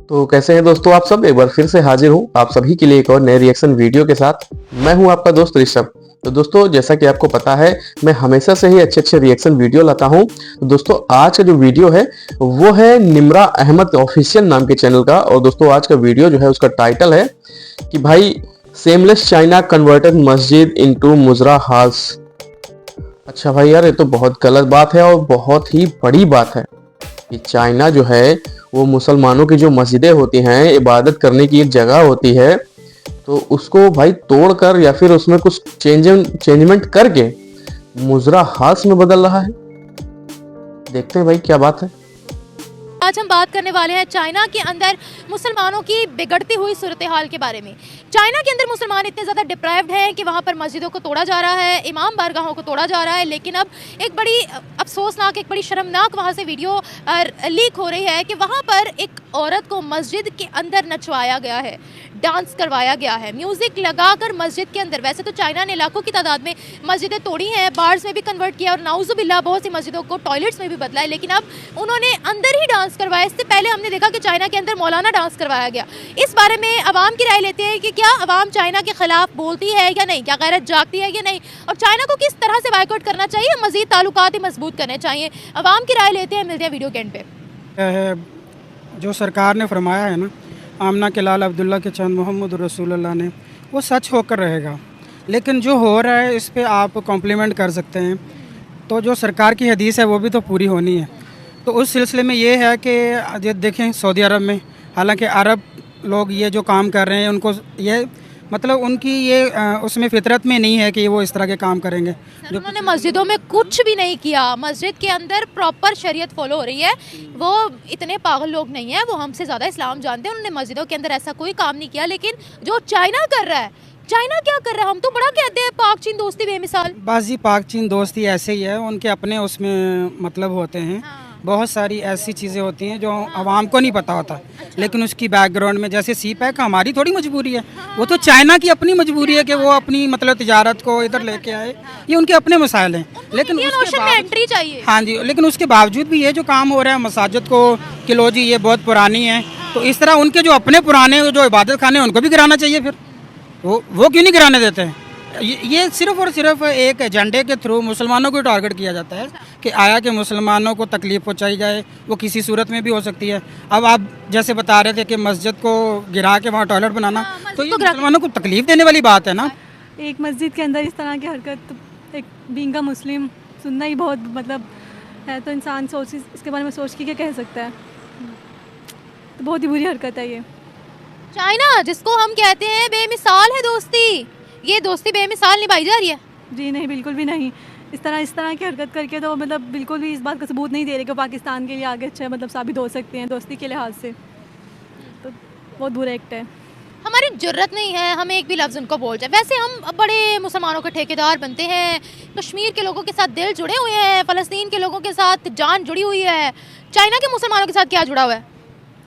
तो कैसे हैं दोस्तों आप सब। एक बार फिर से हाजिर हूँ आप सभी के लिए एक और नए रिएक्शन वीडियो के साथ। मैं हूँ आपका दोस्त ऋषभ। तो दोस्तों जैसा कि आपको पता है मैं हमेशा से ही अच्छे अच्छे रिएक्शन वीडियो लाता हूँ। तो दोस्तों आज का जो वीडियो है वो है निम्रा अहमद ऑफिशियल नाम के चैनल का। और दोस्तों आज का वीडियो जो है उसका टाइटल है कि भाई सेमलेस चाइना कन्वर्टेड मस्जिद इनटू मुजरा हाउस। अच्छा भाई यार, ये तो बहुत गलत बात है और बहुत ही बड़ी बात है कि चाइना जो है वो मुसलमानों की जो मस्जिदें होती हैं, इबादत करने की एक जगह होती है, तो उसको भाई तोड़कर या फिर उसमें कुछ चेंजमेंट करके मुजरा हाउस में बदल रहा है। देखते हैं भाई क्या बात है। आज हम बात करने वाले हैं चाइना के अंदर मुसलमानों की बिगड़ती हुई सूरत हाल के बारे में। चाइना के अंदर मुसलमान इतने ज़्यादा डिप्राइव्ड हैं कि वहाँ पर मस्जिदों को तोड़ा जा रहा है, इमाम बारगाहों को तोड़ा जा रहा है। लेकिन अब एक बड़ी अफसोसनाक, एक बड़ी शर्मनाक वहाँ से वीडियो लीक हो रही है कि वहाँ पर एक औरत को मस्जिद के अंदर नचवाया गया है, डांस करवाया गया है, म्यूज़िक लगाकर मस्जिद के अंदर। वैसे तो चाइना ने लाखों की तादाद में मस्जिदें तोड़ी हैं, बार्स में भी कन्वर्ट किया और नाउजुबिल्लाह बहुत सी मस्जिदों को टॉयलेट्स में भी बदला है। लेकिन अब उन्होंने अंदर ही डांस करवाया। इससे पहले हमने देखा कि चाइना के अंदर मौलाना डांस करवाया गया। इस बारे में अवाम की राय लेते हैं कि क्या अवाम चाइना के खिलाफ बोलती है या नहीं, क्या गैरत जागती है या नहीं, और चाइना को किस तरह से बायकॉट करना चाहिए, मजीद ताल्लुकात ही मजबूत करने चाहिए। अवाम की राय लेते हैं, मिलते हैं वीडियो के एंड पे। जो सरकार ने फरमाया है ना, आमना के लाल अब्दुल्ला के चंद मोहम्मद रसूलुल्लाह ने, वो सच होकर रहेगा। लेकिन जो हो रहा है इस पे आप कॉम्प्लीमेंट कर सकते हैं, तो जो सरकार की हदीस है वो भी तो पूरी होनी है। तो उस सिलसिले में ये है कि ये देखें सऊदी अरब में, हालांकि अरब लोग ये जो काम कर रहे हैं उनको ये मतलब उनकी ये उसमें फितरत में नहीं है कि वो इस तरह के काम करेंगे। जो उन्होंने मस्जिदों में कुछ भी नहीं किया, मस्जिद के अंदर प्रॉपर शरीयत फॉलो हो रही है। वो इतने पागल लोग नहीं है, वो हमसे ज़्यादा इस्लाम जानते हैं। उन्होंने मस्जिदों के अंदर ऐसा कोई काम नहीं किया। लेकिन जो चाइना कर रहा है, चाइना क्या कर रहा है, हम तो बड़ा कहते हैं पाक चीन दोस्ती बेमिसाल। बस जी पाक चीन दोस्ती ऐसे ही है, उनके अपने उसमें मतलब होते हैं। बहुत सारी ऐसी चीज़ें होती हैं जो आवाम को नहीं पता होता। लेकिन उसकी बैकग्राउंड में जैसे सी पैक हमारी थोड़ी मजबूरी है, वो तो चाइना की अपनी मजबूरी है कि वो अपनी मतलब तिजारत को इधर लेके आए, ये उनके अपने मसाइल हैं। लेकिन उसके एंट्री चाहिए। हाँ जी, लेकिन उसके बावजूद भी ये जो काम हो रहा है मसाजिद को कि लो जी ये बहुत पुरानी है, तो इस तरह उनके जो अपने पुराने जो इबादत खाने हैं उनको भी गिराना चाहिए। फिर वो क्यों नहीं गिराने देते हैं? ये सिर्फ और सिर्फ एक एजेंडे के थ्रू मुसलमानों को टारगेट किया जाता है कि आया कि मुसलमानों को तकलीफ़ पहुंचाई जाए। वो किसी सूरत में भी हो सकती है। अब आप जैसे बता रहे थे कि मस्जिद को गिरा के वहाँ टॉयलेट बनाना, तो ये मुसलमानों को तकलीफ़ देने वाली बात है ना। एक मस्जिद के अंदर इस तरह की हरकत, एक बीइंग अ मुस्लिम, सुनना ही बहुत मतलब है। तो इंसान सोच इसके बारे में सोच के क्या कह सकता है। तो बहुत ही बुरी हरकत है ये। चाइना जिसको हम कहते हैं बेमिसाल है दोस्ती, ये दोस्ती बेमिसाल निभाई जा रही है। जी नहीं, बिल्कुल भी नहीं। इस तरह की हरकत करके तो मतलब बिल्कुल भी इस बात का सबूत नहीं दे रहे कि पाकिस्तान के लिए आगे अच्छा मतलब साबित हो सकते हैं दोस्ती के लिहाज से। तो बहुत बुरा एक्ट है। हमारी जरूरत नहीं है हम एक भी लफ्ज़ उनको बोल जाए। वैसे हम बड़े मुसलमानों के ठेकेदार बनते हैं, कश्मीर के लोगों के साथ दिल जुड़े हुए हैं, फ़लस्तीन के लोगों के साथ जान जुड़ी हुई है। चाइना के मुसलमानों के साथ क्या जुड़ा हुआ है?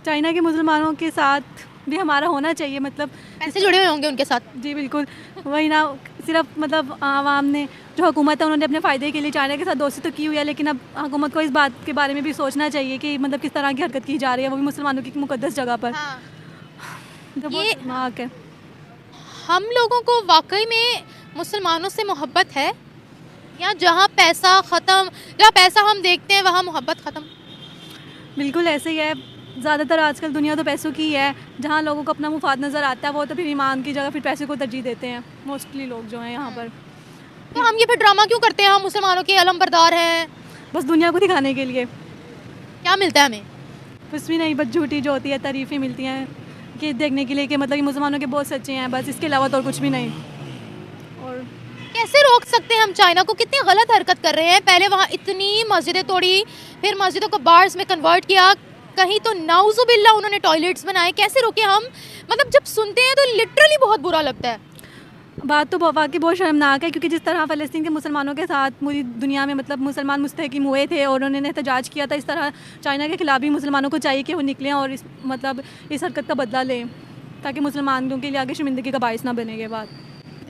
चाइना के मुसलमानों के साथ भी हमारा होना चाहिए, मतलब ऐसे जुड़े हुए होंगे उनके साथ। जी बिल्कुल, वही ना। सिर्फ मतलब आवाम ने, जो हुकूमत है, उन्होंने अपने फ़ायदे के लिए चाइना के साथ दोस्ती तो की हुई है। लेकिन अब हुकूमत को इस बात के बारे में भी सोचना चाहिए कि मतलब किस तरह की हरकत की जा रही है, वो भी मुसलमानों की मुकद्दस जगह पर। तो ये खतरनाक है। हम लोगों को वाकई में मुसलमानों से मोहब्बत है, या जहाँ पैसा ख़त्म, जहाँ पैसा हम देखते हैं वहाँ मोहब्बत ख़त्म? बिल्कुल ऐसे ही है। ज़्यादातर आजकल दुनिया तो पैसों की है। जहाँ लोगों को अपना मुफाद नज़र आता है वो तो फिर ईमान की जगह फिर पैसे को तरजीह देते हैं, मोस्टली लोग जो हैं यहाँ पर। तो हम ये फिर ड्रामा क्यों करते हैं? हम मुसलमानों के अलमबरदार हैं। बस दुनिया को दिखाने के लिए। क्या मिलता है हमें? कुछ भी नहीं, बस झूठी जो होती है तारीफ़ें मिलती हैं कि देखने के लिए कि मतलब ये मुसलमानों के बहुत सच्चे हैं, बस इसके अलावा तो और कुछ भी नहीं। और कैसे रोक सकते हैं हम चाइना को? कितनी गलत हरकत कर रहे हैं। पहले वहाँ इतनी मस्जिदें तोड़ी, फिर मस्जिदों को बार्स में कन्वर्ट किया, कहीं तो नाउजुबिल्ला उन्होंने टॉयलेट्स बनाए। कैसे रोके हम? मतलब जब सुनते हैं तो लिटरली बहुत बुरा लगता है। बात तो वाकई बहुत शर्मनाक है, क्योंकि जिस तरह फ़लस्तीन के मुसलमानों के साथ पूरी दुनिया में मतलब मुसलमान मुस्तहकिम हुए थे और उन्होंने एहतजाज किया था, इस तरह चाइना के ख़िलाफ़ भी मुसलमानों को चाहिए कि वो निकलें और इस मतलब इस हरकत का बदला लें, ताकि मुसलमानों के लिए आगे शर्मिंदगी का बायस ना बने। के बाद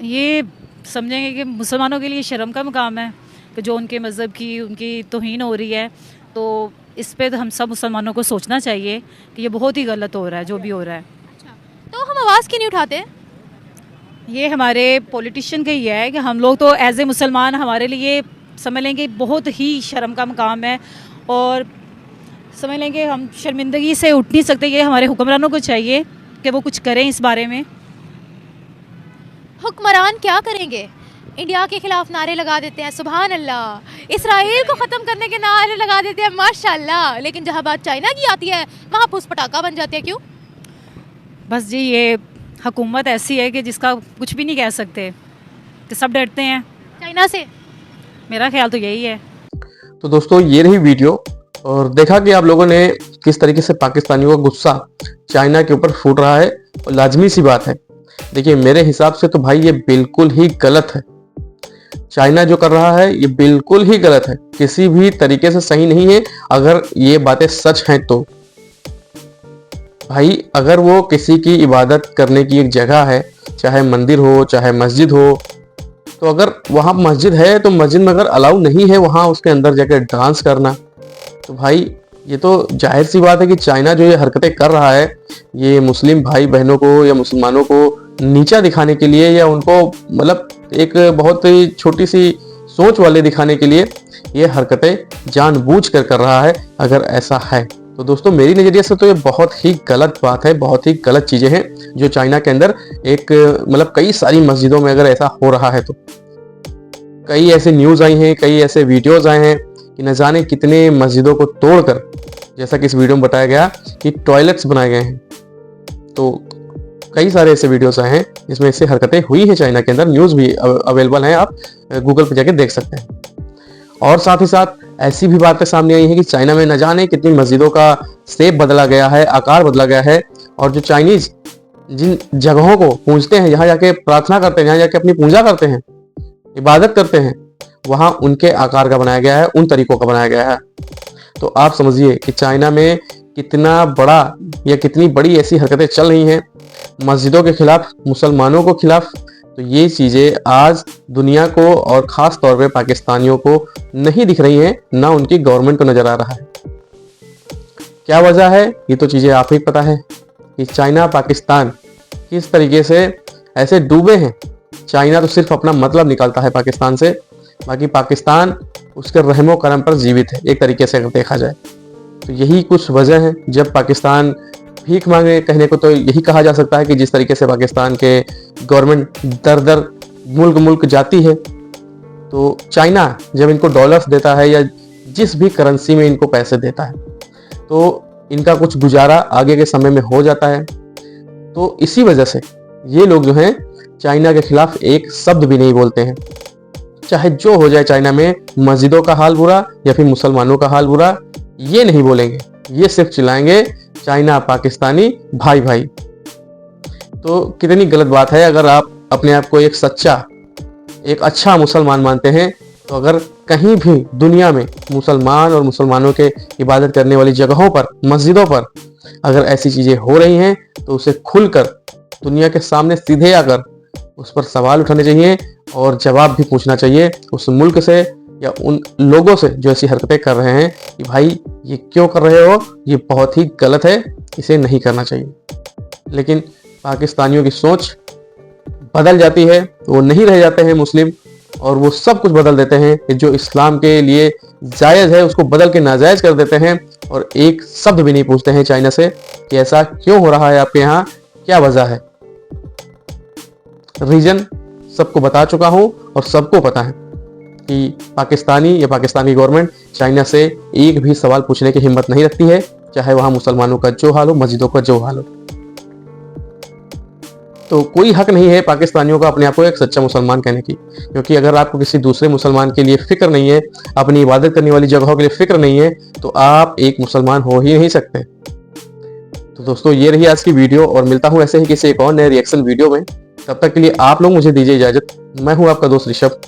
ये समझेंगे कि मुसलमानों के लिए शर्म का मकाम है कि जो उनके मज़हब की उनकी तौहीन हो रही है। तो इस पे तो हम सब मुसलमानों को सोचना चाहिए कि ये बहुत ही गलत हो रहा है जो भी हो रहा है। तो हम आवाज़ क्यों नहीं उठाते? ये हमारे पॉलिटिशियन का ही है कि हम लोग तो एज ए मुसलमान हमारे लिए समझ लेंगे बहुत ही शर्म का मकाम है, और समझ लेंगे हम शर्मिंदगी से उठ नहीं सकते। ये हमारे हुक्मरानों को चाहिए कि वो कुछ करें इस बारे में। हुक्मरान क्या करेंगे? इंडिया के खिलाफ नारे लगा देते हैं, सुभान अल्लाह, इसराइल को ख़त्म करने के नारे लगा देते हैं, माशाल्लाह, लेकिन जहाँ बात चाइना की आती है वहाँ फूस पटाखा बन जाते हैं। क्यों? बस जी ये हुकूमत ऐसी है कि जिसका कुछ भी नहीं कह सकते, तो सब डरते हैं चाइना से। मेरा ख्याल तो यही है। तो दोस्तों ये रही वीडियो, और देखा कि आप लोगों ने किस तरीके से पाकिस्तानियों का गुस्सा चाइना के ऊपर फूट रहा है, और लाजमी सी बात है। देखिए मेरे हिसाब से तो भाई ये बिल्कुल ही गलत है। चाइना जो कर रहा है ये बिल्कुल ही गलत है, किसी भी तरीके से सही नहीं है। अगर ये बातें सच हैं तो भाई, अगर वो किसी की इबादत करने की एक जगह है, चाहे मंदिर हो चाहे मस्जिद हो, तो अगर वहाँ मस्जिद है तो मस्जिद में अगर अलाउ नहीं है वहाँ उसके अंदर जाकर डांस करना, तो भाई ये तो जाहिर सी बात है कि चाइना जो ये हरकतें कर रहा है ये मुस्लिम भाई बहनों को या मुसलमानों को नीचा दिखाने के लिए, या उनको मतलब एक बहुत ही छोटी सी सोच वाले दिखाने के लिए ये हरकतें जानबूझकर कर रहा है। अगर ऐसा है तो दोस्तों मेरी नज़रिए से तो ये बहुत ही गलत बात है, बहुत ही गलत चीज़ें हैं जो चाइना के अंदर एक मतलब कई सारी मस्जिदों में अगर ऐसा हो रहा है तो। कई ऐसे न्यूज़ आई हैं, कई ऐसे वीडियोज़ आए हैं कि न जाने कितने मस्जिदों को तोड़कर, जैसा कि इस वीडियो में बताया गया कि टॉयलेट्स बनाए गए हैं। तो कई सारे ऐसे वीडियोस आए हैं जिसमें ऐसे हरकतें हुई हैं चाइना के अंदर, न्यूज़ भी अवेलेबल हैं, आप गूगल पर जाके देख सकते हैं। और साथ ही साथ ऐसी भी बातें सामने आई है कि चाइना में न जाने कितनी मस्जिदों का शेप बदला गया है, आकार बदला गया है, और जो चाइनीज जिन जगहों को पूजते हैं, जहाँ जाके प्रार्थना करते हैं, जहाँ जाके अपनी पूजा करते हैं, इबादत करते हैं, वहाँ उनके आकार का बनाया गया है, उन तरीकों का बनाया गया है। तो आप समझिए कि चाइना में कितना बड़ा या कितनी बड़ी ऐसी हरकतें चल रही हैं मस्जिदों के खिलाफ, मुसलमानों को खिलाफ। तो ये चीज़ें आज दुनिया को और ख़ास तौर पे पाकिस्तानियों को नहीं दिख रही हैं, ना उनकी गवर्नमेंट को नज़र आ रहा है। क्या वजह है ये तो चीज़ें आप ही पता है कि चाइना पाकिस्तान किस तरीके से ऐसे डूबे हैं। चाइना तो सिर्फ अपना मतलब निकालता है पाकिस्तान से, बाकी पाकिस्तान उसके रहमो करम पर जीवित है एक तरीके से अगर देखा जाए। तो यही कुछ वजह है जब पाकिस्तान भीख मांगे, कहने को तो यही कहा जा सकता है कि जिस तरीके से पाकिस्तान के गवर्नमेंट दर दर मुल्क जाती है, तो चाइना जब इनको डॉलर्स देता है या जिस भी करेंसी में इनको पैसे देता है तो इनका कुछ गुजारा आगे के समय में हो जाता है। तो इसी वजह से ये लोग जो हैं चाइना के खिलाफ एक शब्द भी नहीं बोलते हैं। चाहे जो हो जाए चाइना में, मस्जिदों का हाल बुरा या फिर मुसलमानों का हाल बुरा, ये नहीं बोलेंगे, ये सिर्फ चिल्लाएंगे चाइना पाकिस्तानी भाई भाई। तो कितनी गलत बात है। अगर आप अपने आप को एक सच्चा, एक अच्छा मुसलमान मानते हैं, तो अगर कहीं भी दुनिया में मुसलमान और मुसलमानों के इबादत करने वाली जगहों पर, मस्जिदों पर अगर ऐसी चीज़ें हो रही हैं तो उसे खुलकर दुनिया के सामने सीधे आकर उस पर सवाल उठाने चाहिए और जवाब भी पूछना चाहिए उस मुल्क से या उन लोगों से जो ऐसी हरकतें कर रहे हैं कि भाई ये क्यों कर रहे हो, ये बहुत ही गलत है, इसे नहीं करना चाहिए। लेकिन पाकिस्तानियों की सोच बदल जाती है, वो नहीं रह जाते हैं मुस्लिम और वो सब कुछ बदल देते हैं कि जो इस्लाम के लिए जायज़ है उसको बदल के नाजायज़ कर देते हैं और एक शब्द भी नहीं पूछते हैं चाइना से कि ऐसा क्यों हो रहा है, आपके यहाँ क्या वजह है। रीजन सबको बता चुका हूँ और सबको पता है कि पाकिस्तानी या पाकिस्तानी गवर्नमेंट चाइना से एक भी सवाल पूछने की हिम्मत नहीं रखती है, चाहे वहाँ मुसलमानों का जो हाल हो, मस्जिदों का जो हाल हो। तो कोई हक नहीं है पाकिस्तानियों का अपने आप को एक सच्चा मुसलमान कहने की, क्योंकि अगर आपको किसी दूसरे मुसलमान के लिए फिक्र नहीं है, अपनी इबादत करने वाली जगहों के लिए फिक्र नहीं है, तो आप एक मुसलमान हो ही नहीं सकते। तो दोस्तों ये रही आज की वीडियो और मिलता हूँ ऐसे ही किसी एक और नए रिएक्शन वीडियो में। तब तक के लिए आप लोग मुझे दीजिए इजाजत। मैं हूँ आपका दोस्त ऋषभ।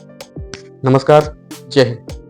नमस्कार, जय हिंद।